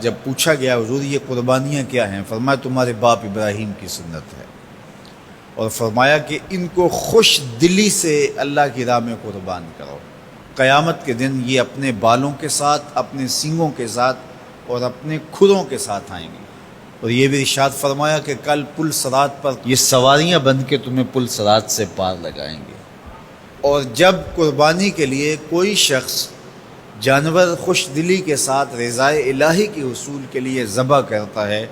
جب پوچھا گیا حضور یہ قربانیاں کیا ہیں، فرمایا تمہارے باپ ابراہیم کی سنت ہے، اور فرمایا کہ ان کو خوش دلی سے اللہ کی راہ میں قربان کرو۔ قیامت کے دن یہ اپنے بالوں کے ساتھ، اپنے سینگوں کے ساتھ اور اپنے کھروں کے ساتھ آئیں گے، اور یہ بھی ارشاد فرمایا کہ کل پل صراط پر یہ سواریاں بن کے تمہیں پل صراط سے پار لگائیں گے۔ اور جب قربانی کے لیے کوئی شخص جانور خوش دلی کے ساتھ رضائے الہی کے حصول کے لیے ذبح کرتا ہے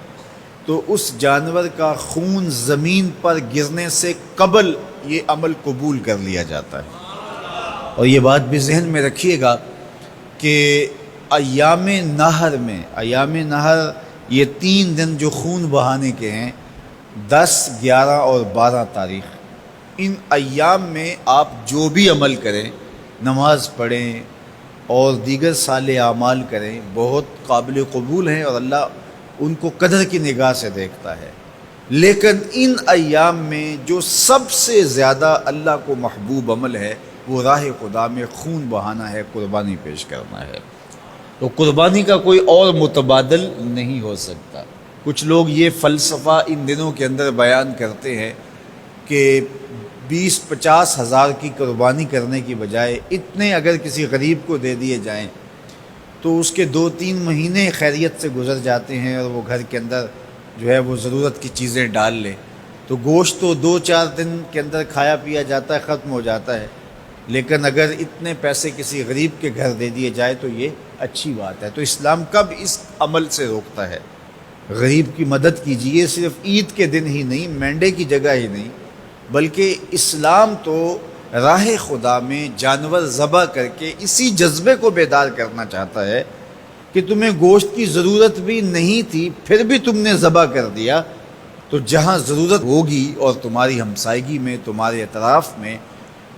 تو اس جانور کا خون زمین پر گرنے سے قبل یہ عمل قبول کر لیا جاتا ہے۔ اور یہ بات بھی ذہن میں رکھیے گا کہ ایام نہر یہ 3 دن جو خون بہانے کے ہیں، 10، 11 اور 12 تاریخ، ان ایام میں آپ جو بھی عمل کریں، نماز پڑھیں اور دیگر صالح اعمال کریں، بہت قابل قبول ہیں اور اللہ ان کو قدر کی نگاہ سے دیکھتا ہے۔ لیکن ان ایام میں جو سب سے زیادہ اللہ کو محبوب عمل ہے وہ راہ خدا میں خون بہانا ہے، قربانی پیش کرنا ہے۔ تو قربانی کا کوئی اور متبادل نہیں ہو سکتا۔ کچھ لوگ یہ فلسفہ ان دنوں کے اندر بیان کرتے ہیں کہ 20-50 ہزار کی قربانی کرنے کی بجائے اتنے اگر کسی غریب کو دے دیے جائیں تو اس کے 2-3 مہینے خیریت سے گزر جاتے ہیں، اور وہ گھر کے اندر جو ہے وہ ضرورت کی چیزیں ڈال لے تو گوشت تو 2-4 دن کے اندر کھایا پیا جاتا ہے، ختم ہو جاتا ہے۔ لیکن اگر اتنے پیسے کسی غریب کے گھر دے دیے جائے تو یہ اچھی بات ہے۔ تو اسلام کب اس عمل سے روکتا ہے؟ غریب کی مدد کیجیے، صرف عید کے دن ہی نہیں، مینڈے کی جگہ ہی نہیں، بلکہ اسلام تو راہ خدا میں جانور ذبح کر کے اسی جذبے کو بیدار کرنا چاہتا ہے کہ تمہیں گوشت کی ضرورت بھی نہیں تھی پھر بھی تم نے ذبح کر دیا، تو جہاں ضرورت ہوگی اور تمہاری ہمسائیگی میں، تمہارے اطراف میں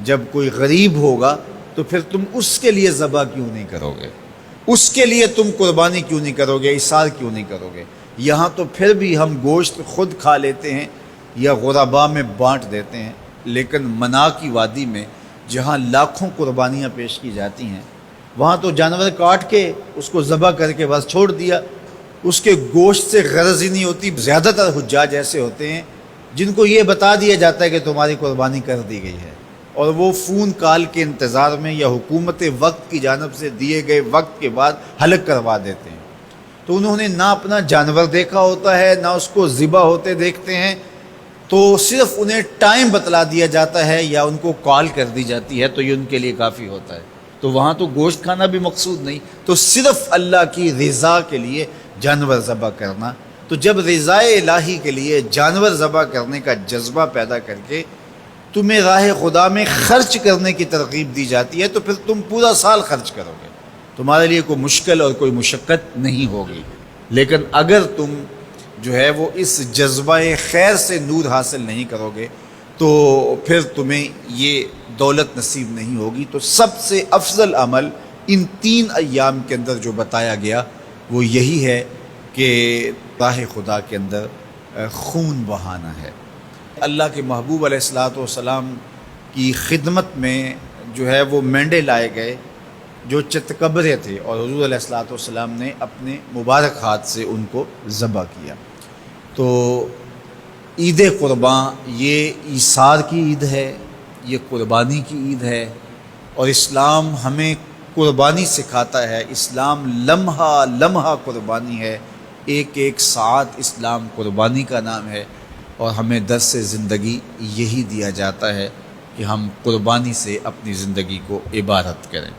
جب کوئی غریب ہوگا تو پھر تم اس کے لیے ذبح کیوں نہیں کرو گے؟ اس کے لیے تم قربانی کیوں نہیں کرو گے؟ اِیثار کیوں نہیں کرو گے؟ یہاں تو پھر بھی ہم گوشت خود کھا لیتے ہیں یا غرباء میں بانٹ دیتے ہیں، لیکن منا کی وادی میں جہاں لاکھوں قربانیاں پیش کی جاتی ہیں وہاں تو جانور کاٹ کے اس کو ذبح کر کے بس چھوڑ دیا، اس کے گوشت سے غرض ہی نہیں ہوتی۔ زیادہ تر حجاج ایسے ہوتے ہیں جن کو یہ بتا دیا جاتا ہے کہ تمہاری قربانی کر دی گئی ہے، اور وہ فون کال کے انتظار میں یا حکومت وقت کی جانب سے دیے گئے وقت کے بعد حلق کروا دیتے ہیں۔ تو انہوں نے نہ اپنا جانور دیکھا ہوتا ہے، نہ اس کو ذبح ہوتے دیکھتے ہیں، تو صرف انہیں ٹائم بتلا دیا جاتا ہے یا ان کو کال کر دی جاتی ہے تو یہ ان کے لیے کافی ہوتا ہے۔ تو وہاں تو گوشت کھانا بھی مقصود نہیں، تو صرف اللہ کی رضا کے لیے جانور ذبح کرنا۔ تو جب رضائے الہی کے لیے جانور ذبح کرنے کا جذبہ پیدا کر کے تمہیں راہ خدا میں خرچ کرنے کی ترغیب دی جاتی ہے تو پھر تم پورا سال خرچ کرو گے، تمہارے لیے کوئی مشکل اور کوئی مشقت نہیں ہوگی۔ لیکن اگر تم جو ہے وہ اس جذبہ خیر سے نور حاصل نہیں کرو گے تو پھر تمہیں یہ دولت نصیب نہیں ہوگی۔ تو سب سے افضل عمل ان 3 ایام کے اندر جو بتایا گیا وہ یہی ہے کہ راہ خدا کے اندر خون بہانا ہے۔ اللہ کے محبوب علیہ الصلوۃ والسلام کی خدمت میں جو ہے وہ مینڈے لائے گئے جو چتکبرے تھے، اور حضور علیہ الصلوۃ والسلام نے اپنے مبارک ہاتھ سے ان کو ذبح کیا۔ تو عید قرباں یہ ایثار کی عید ہے، یہ قربانی کی عید ہے، اور اسلام ہمیں قربانی سکھاتا ہے۔ اسلام لمحہ لمحہ قربانی ہے، ایک ایک ساعت اسلام قربانی کا نام ہے، اور ہمیں درس زندگی یہی دیا جاتا ہے کہ ہم قربانی سے اپنی زندگی کو عبادت کریں۔